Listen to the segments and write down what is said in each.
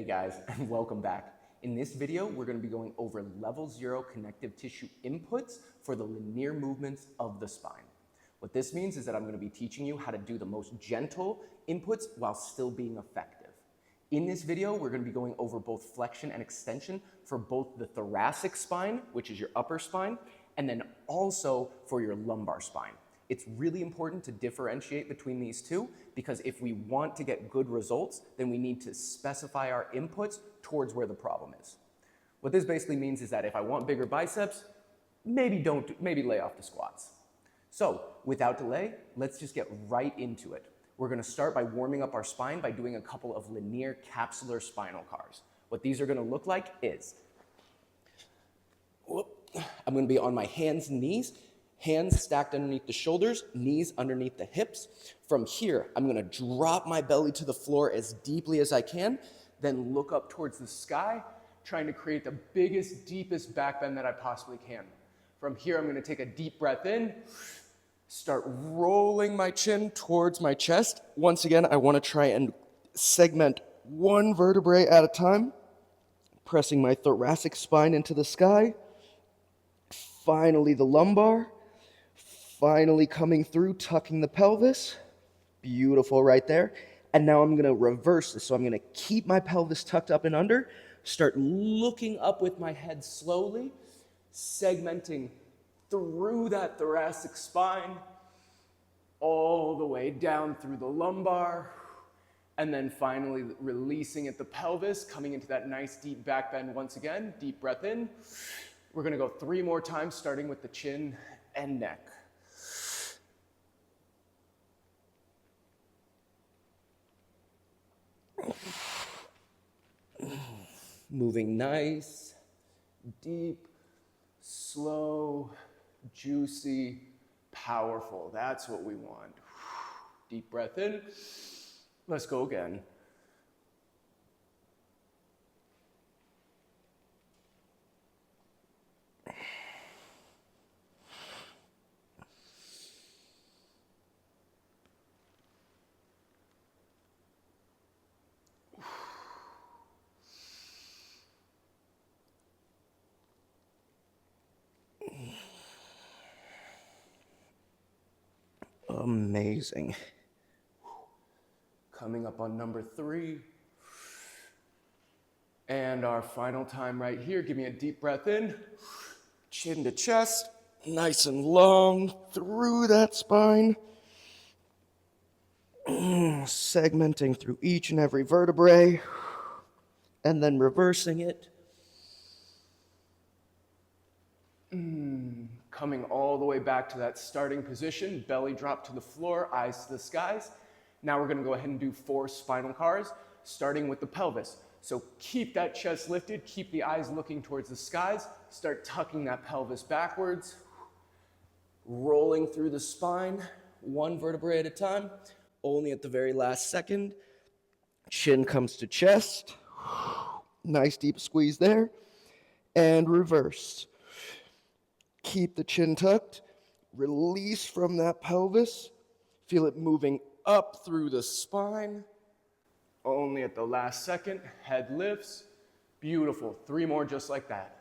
Hey guys, and welcome back. In this video, we're going to be going over level 0 connective tissue inputs for the linear movements of the spine. What this means is that I'm going to be teaching you how to do the most gentle inputs while still being effective. In this video, we're going to be going over both flexion and extension for both the thoracic spine, which is your upper spine, and then also for your lumbar spine. It's really important to differentiate between these two because if we want to get good results, then we need to specify our inputs towards where the problem is. What this basically means is that if I want bigger biceps, maybe lay off the squats. So without delay, let's just get right into it. We're going to start by warming up our spine by doing a couple of linear capsular spinal cars. What these are going to look like is, I'm going to be on my hands and knees, hands stacked underneath the shoulders, knees underneath the hips. From here, I'm going to drop my belly to the floor as deeply as I can, then look up towards the sky, trying to create the biggest, deepest back bend that I possibly can. From here, I'm going to take a deep breath in, start rolling my chin towards my chest. Once again, I want to try and segment one vertebrae at a time, pressing my thoracic spine into the sky. Finally, the lumbar. Finally coming through, tucking the pelvis. Beautiful right there. And now I'm going to reverse this. So I'm going to keep my pelvis tucked up and under, start looking up with my head slowly, segmenting through that thoracic spine, all the way down through the lumbar, and then finally releasing at the pelvis, coming into that nice deep back bend once again. Deep breath in. We're going to go 3 more times, starting with the chin and neck. Moving nice, deep, slow, juicy, powerful. That's what we want. Deep breath in. Let's go again. Amazing. Coming up on number 3. And our final time right here. Give me a deep breath in. Chin to chest. Nice and long through that spine. Segmenting through each and every vertebrae. And then reversing it. Coming all the way back to that starting position, belly drop to the floor, eyes to the skies. Now we're going to go ahead and do 4 spinal cars, starting with the pelvis. So keep that chest lifted, keep the eyes looking towards the skies, start tucking that pelvis backwards, rolling through the spine, 1 vertebrae at a time, only at the very last second. Chin comes to chest, nice deep squeeze there, and reverse. Keep the chin tucked, release from that pelvis, feel it moving up through the spine, only at the last second, head lifts, beautiful, 3 more just like that.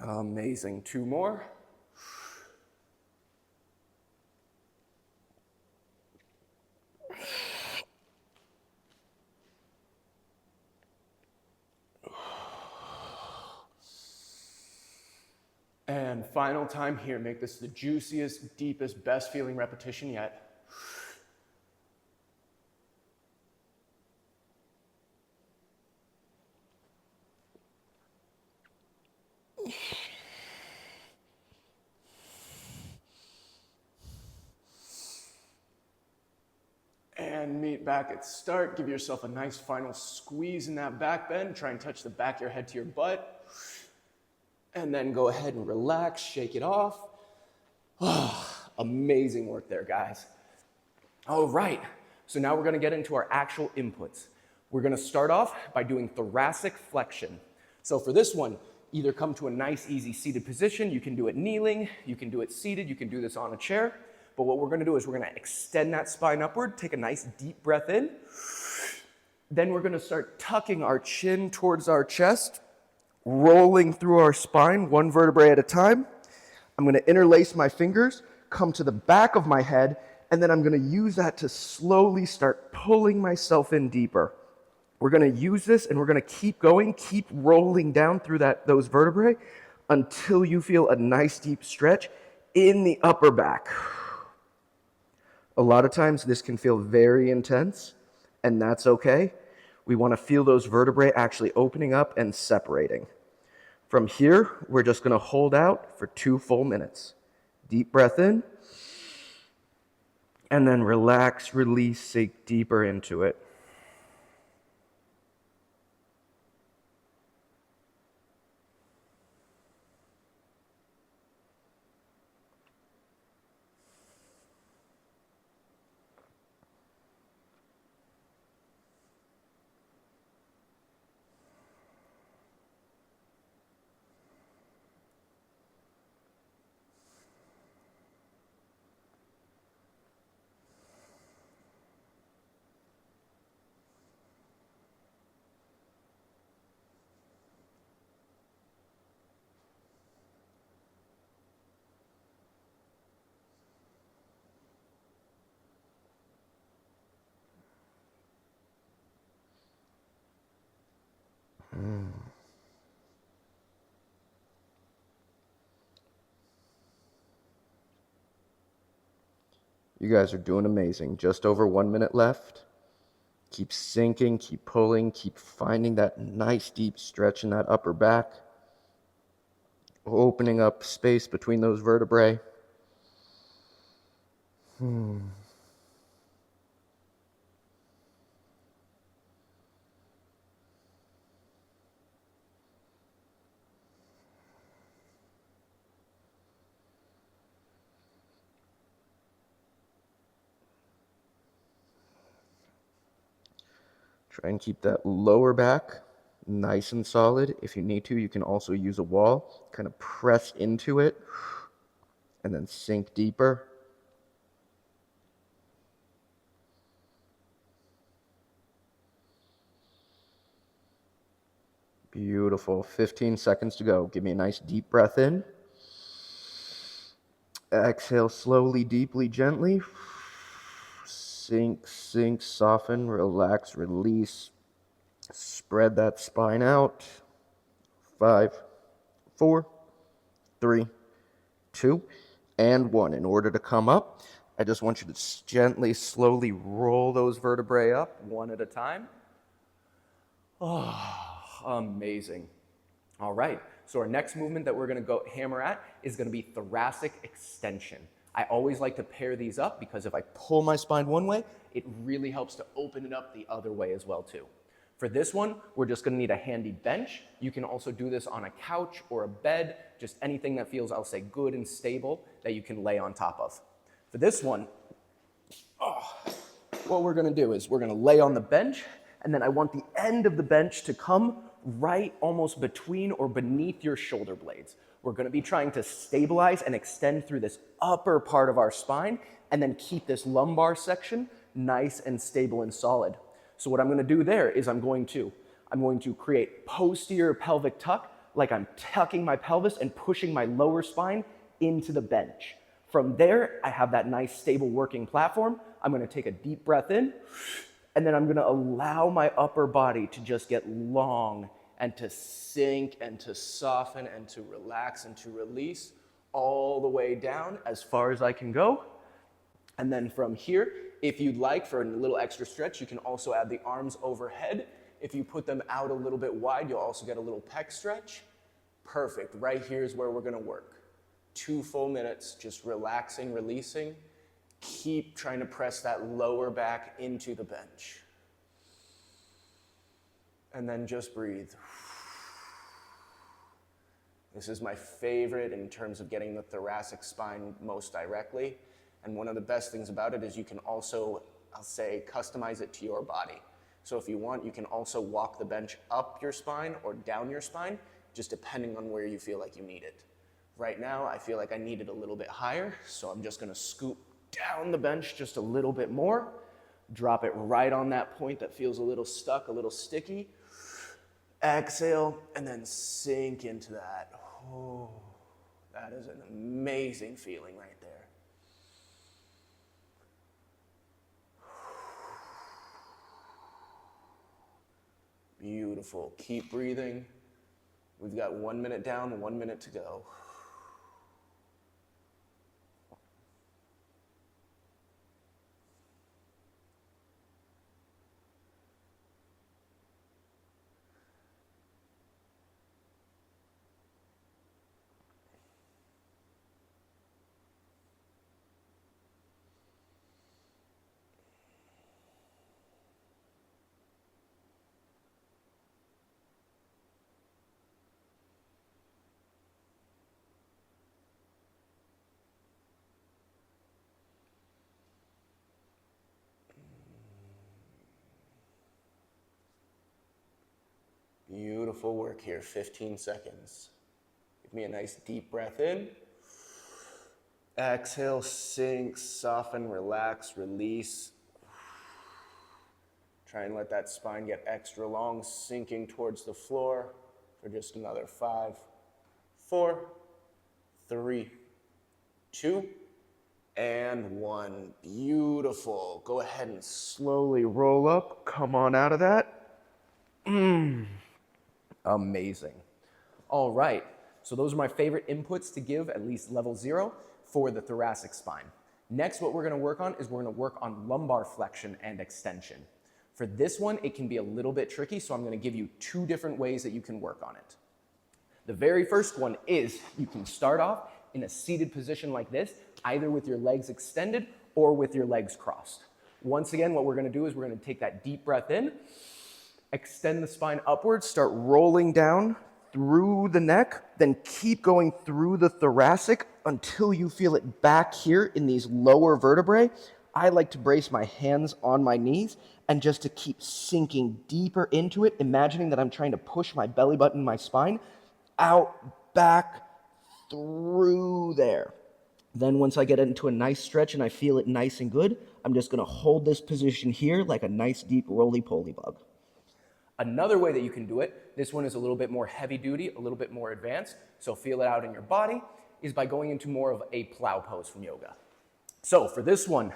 Amazing, 2 more. And final time here, make this the juiciest, deepest, best feeling repetition yet. And meet back at start. Give yourself a nice final squeeze in that back bend. Try and touch the back of your head to your butt. And then go ahead and relax, shake it off. Amazing work there, guys. All right, so now we're gonna get into our actual inputs. We're gonna start off by doing thoracic flexion. So for this one, either come to a nice, easy seated position. You can do it kneeling, you can do it seated, you can do this on a chair. But what we're gonna do is we're gonna extend that spine upward, take a nice deep breath in. Then we're gonna start tucking our chin towards our chest, rolling through our spine, one vertebrae at a time. I'm gonna interlace my fingers, come to the back of my head, and then I'm gonna use that to slowly start pulling myself in deeper. We're gonna use this and we're gonna keep going, keep rolling down through those vertebrae until you feel a nice deep stretch in the upper back. A lot of times this can feel very intense, and that's okay. We wanna feel those vertebrae actually opening up and separating. From here, we're just gonna hold out for 2 full minutes. Deep breath in, and then relax, release, sink deeper into it. You guys are doing amazing. Just over 1 minute left. Keep sinking, keep pulling, keep finding that nice deep stretch in that upper back. Opening up space between those vertebrae. Try and keep that lower back nice and solid. If you need to, you can also use a wall. Kind of press into it and then sink deeper. Beautiful. 15 seconds to go. Give me a nice deep breath in. Exhale slowly, deeply, gently. Sink, sink, soften, relax, release. Spread that spine out. 5, 4, 3, 2, and 1. In order to come up, I just want you to gently, slowly roll those vertebrae up one at a time. Oh, amazing. All right, so our next movement that we're gonna go hammer at is gonna be thoracic extension. I always like to pair these up because if I pull my spine one way, it really helps to open it up the other way as well too. For this one, we're just gonna need a handy bench. You can also do this on a couch or a bed, just anything that feels, I'll say, good and stable that you can lay on top of. For this one, what we're gonna do is we're gonna lay on the bench, and then I want the end of the bench to come right almost between or beneath your shoulder blades. We're gonna be trying to stabilize and extend through this upper part of our spine and then keep this lumbar section nice and stable and solid. So what I'm gonna do there is I'm going to create posterior pelvic tuck, like I'm tucking my pelvis and pushing my lower spine into the bench. From there, I have that nice stable working platform. I'm gonna take a deep breath in, and then I'm gonna allow my upper body to just get long and to sink and to soften and to relax and to release all the way down as far as I can go. And then from here, if you'd like, for a little extra stretch, you can also add the arms overhead. If you put them out a little bit wide, you'll also get a little pec stretch. Perfect. Right here is where we're gonna work. 2 full minutes, just relaxing, releasing. Keep keep trying to press that lower back into the bench. And then just breathe. This is my favorite in terms of getting the thoracic spine most directly. And one of the best things about it is you can also, I'll say, customize it to your body. So if you want, you can also walk the bench up your spine or down your spine, just depending on where you feel like you need it. Right now, I feel like I need it a little bit higher, so I'm just gonna scoop down the bench just a little bit more, drop it right on that point that feels a little stuck, a little sticky. Exhale, and then sink into that. Oh, that is an amazing feeling right there. Beautiful. Keep breathing. We've got 1 minute down, 1 minute to go. Beautiful work here, 15 seconds. Give me a nice deep breath in. Exhale, sink, soften, relax, release. Try and let that spine get extra long, sinking towards the floor for just another 5, 4, 3, 2, and 1. Beautiful. Go ahead and slowly roll up. Come on out of that. Amazing. All right, so those are my favorite inputs to give at least level 0 for the thoracic spine. Next, what we're gonna work on is we're gonna work on lumbar flexion and extension. For this one, it can be a little bit tricky, so I'm gonna give you 2 different ways that you can work on it. The very first one is you can start off in a seated position like this, either with your legs extended or with your legs crossed. Once again, what we're gonna do is we're gonna take that deep breath in, extend the spine upwards, start rolling down through the neck, then keep going through the thoracic until you feel it back here in these lower vertebrae. I like to brace my hands on my knees and just to keep sinking deeper into it, imagining that I'm trying to push my belly button, my spine, out, back, through there. Then once I get into a nice stretch and I feel it nice and good, I'm just gonna hold this position here like a nice deep roly-poly bug. Another way that you can do it, this one is a little bit more heavy duty, a little bit more advanced, so feel it out in your body, is by going into more of a plow pose from yoga. So for this one,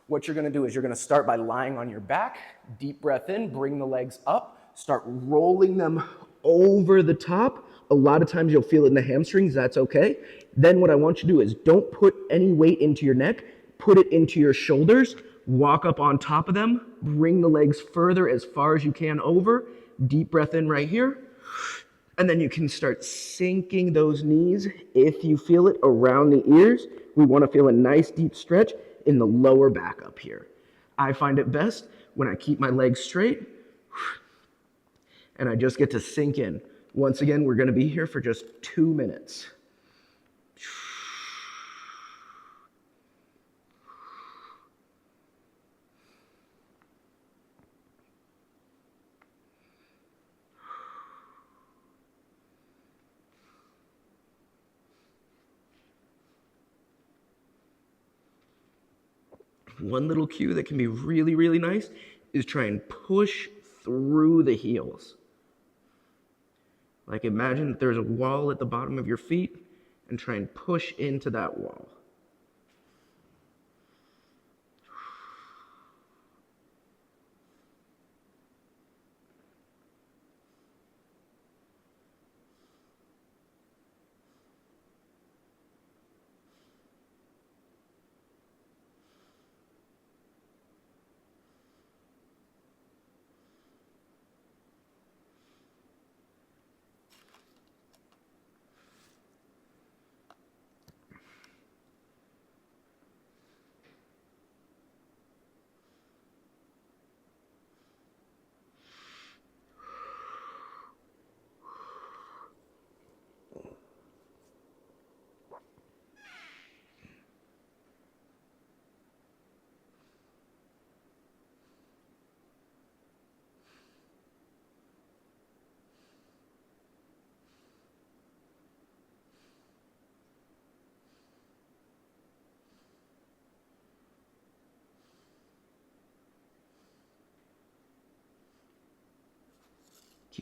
what you're gonna do is you're gonna start by lying on your back, deep breath in, bring the legs up, start rolling them over the top. A lot of times you'll feel it in the hamstrings, that's okay. Then what I want you to do is don't put any weight into your neck, put it into your shoulders, walk up on top of them, bring the legs further as far as you can over, deep breath in right here, and then you can start sinking those knees, if you feel it, around the ears. We want to feel a nice deep stretch in the lower back up here. I find it best when I keep my legs straight, and I just get to sink in. Once again, we're going to be here for just 2 minutes. One little cue that can be really, really nice is try and push through the heels. Like imagine that there's a wall at the bottom of your feet and try and push into that wall.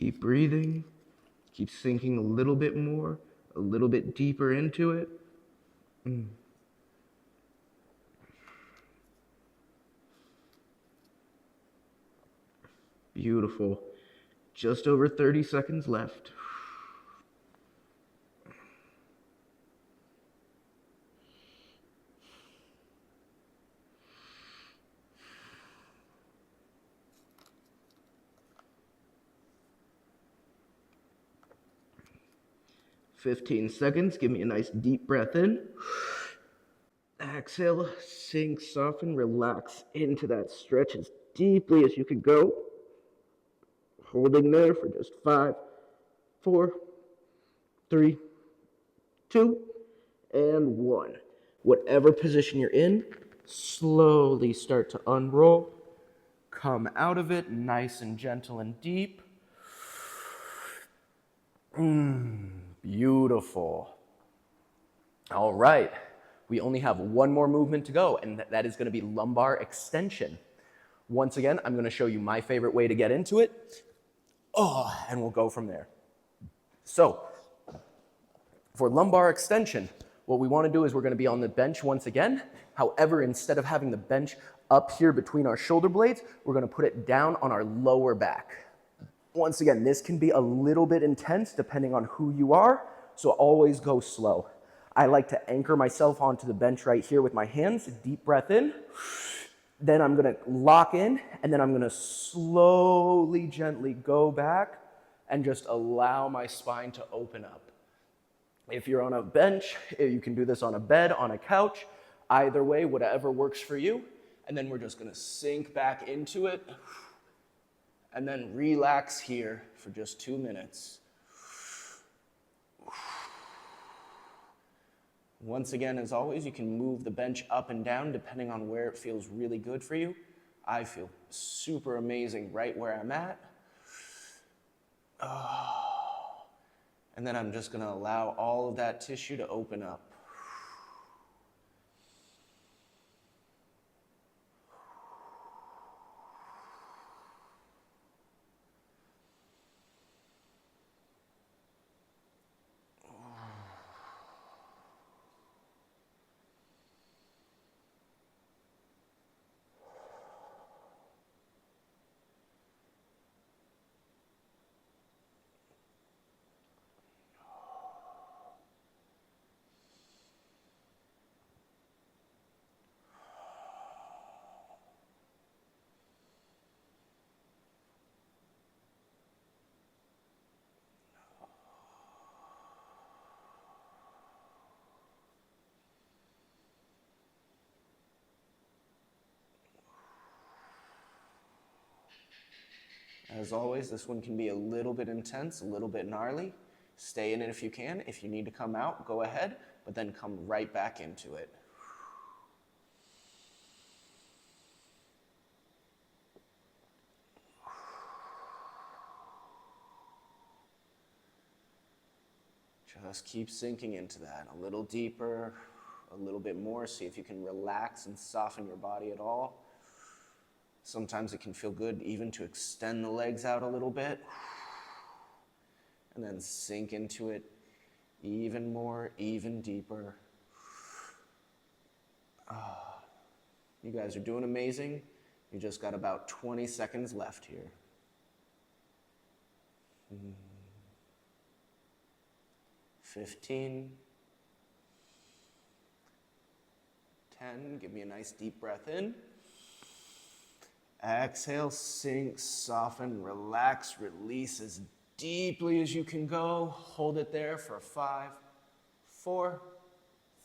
Keep breathing. Keep sinking a little bit more, a little bit deeper into it. Beautiful. Just over 30 seconds left. $15. Give me a nice deep breath in. Exhale, sink, soften, relax into that stretch as deeply as you can go. Holding there for just 5, 4, 3, 2, and 1. Whatever position you're in, slowly start to unroll. Come out of it nice and gentle and deep. Beautiful. All right. We only have one more movement to go, and that is going to be lumbar extension. Once again, I'm going to show you my favorite way to get into it. And we'll go from there. So, for lumbar extension, what we want to do is we're going to be on the bench once again. However, instead of having the bench up here between our shoulder blades, we're going to put it down on our lower back. Once again, this can be a little bit intense depending on who you are, so always go slow. I like to anchor myself onto the bench right here with my hands, deep breath in. Then I'm gonna lock in, and then I'm gonna slowly, gently go back and just allow my spine to open up. If you're on a bench, you can do this on a bed, on a couch, either way, whatever works for you. And then we're just gonna sink back into it, and then relax here for just 2 minutes. Once again, as always, you can move the bench up and down depending on where it feels really good for you. I feel super amazing right where I'm at. And then I'm just going to allow all of that tissue to open up. As always, this one can be a little bit intense, a little bit gnarly. Stay in it if you can. If you need to come out, go ahead, but then come right back into it. Just keep sinking into that a little deeper, a little bit more. See if you can relax and soften your body at all. Sometimes it can feel good even to extend the legs out a little bit. And then sink into it even more, even deeper. You guys are doing amazing. You just got about 20 seconds left here. 15. 10. Give me a nice deep breath in. Exhale, sink, soften, relax, release as deeply as you can go. Hold it there for 5, 4,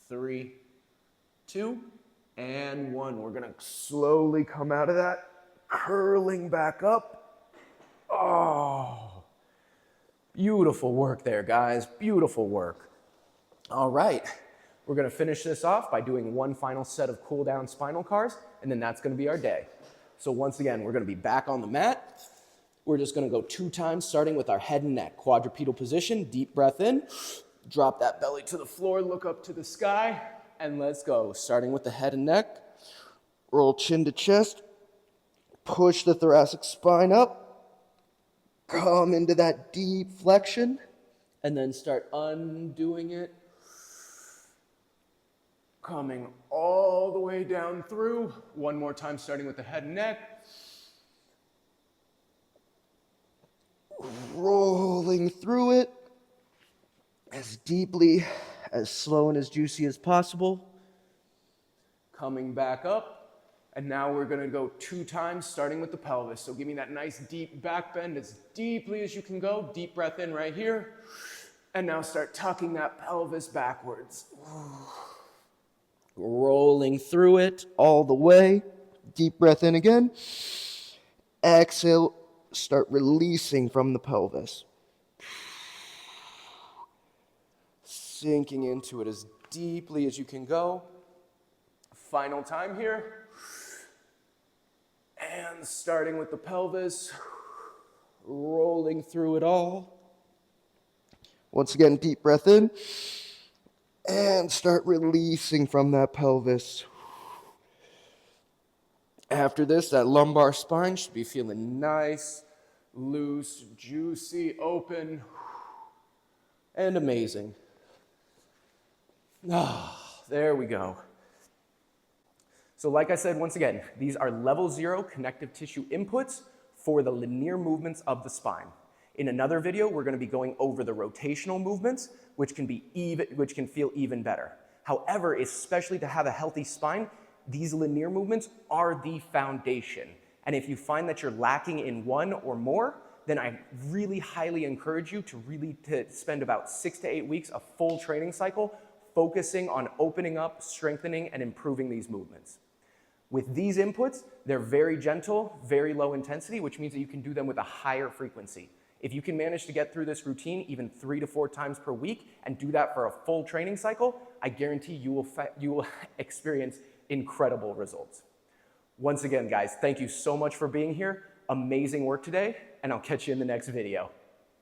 3, 2, and 1. We're gonna slowly come out of that, curling back up. Oh, beautiful work there, guys, beautiful work. All right, we're gonna finish this off by doing one final set of cool down spinal cars, and then that's gonna be our day. So once again, we're gonna be back on the mat. We're just gonna go 2 times, starting with our head and neck. Quadrupedal position, deep breath in, drop that belly to the floor, look up to the sky, and let's go. Starting with the head and neck, roll chin to chest, push the thoracic spine up, Come into that deep flexion, and then start undoing it. Coming all the way down through. One more time, starting with the head and neck. Rolling through it as deeply, as slow and as juicy as possible. Coming back up. And now we're going to go 2 times, starting with the pelvis. So give me that nice deep back bend as deeply as you can go. Deep breath in right here. And now start tucking that pelvis backwards. Rolling through it all the way. Deep breath in again. Exhale, start releasing from the pelvis. Sinking into it as deeply as you can go. Final time here. And starting with the pelvis, rolling through it all. Once again, deep breath in. And start releasing from that pelvis. After this, that lumbar spine should be feeling nice, loose, juicy, open, and amazing. There we go. So like I said, once again, these are level 0 connective tissue inputs for the linear movements of the spine. In another video, we're going to be going over the rotational movements, which can feel even better. However, especially to have a healthy spine, these linear movements are the foundation. And if you find that you're lacking in one or more, then I really highly encourage you to spend about 6 to 8 weeks, a full training cycle, focusing on opening up, strengthening, and improving these movements. With these inputs, they're very gentle, very low intensity, which means that you can do them with a higher frequency. If you can manage to get through this routine even 3 to 4 times per week and do that for a full training cycle, I guarantee you will experience incredible results. Once again, guys, thank you so much for being here. Amazing work today, and I'll catch you in the next video.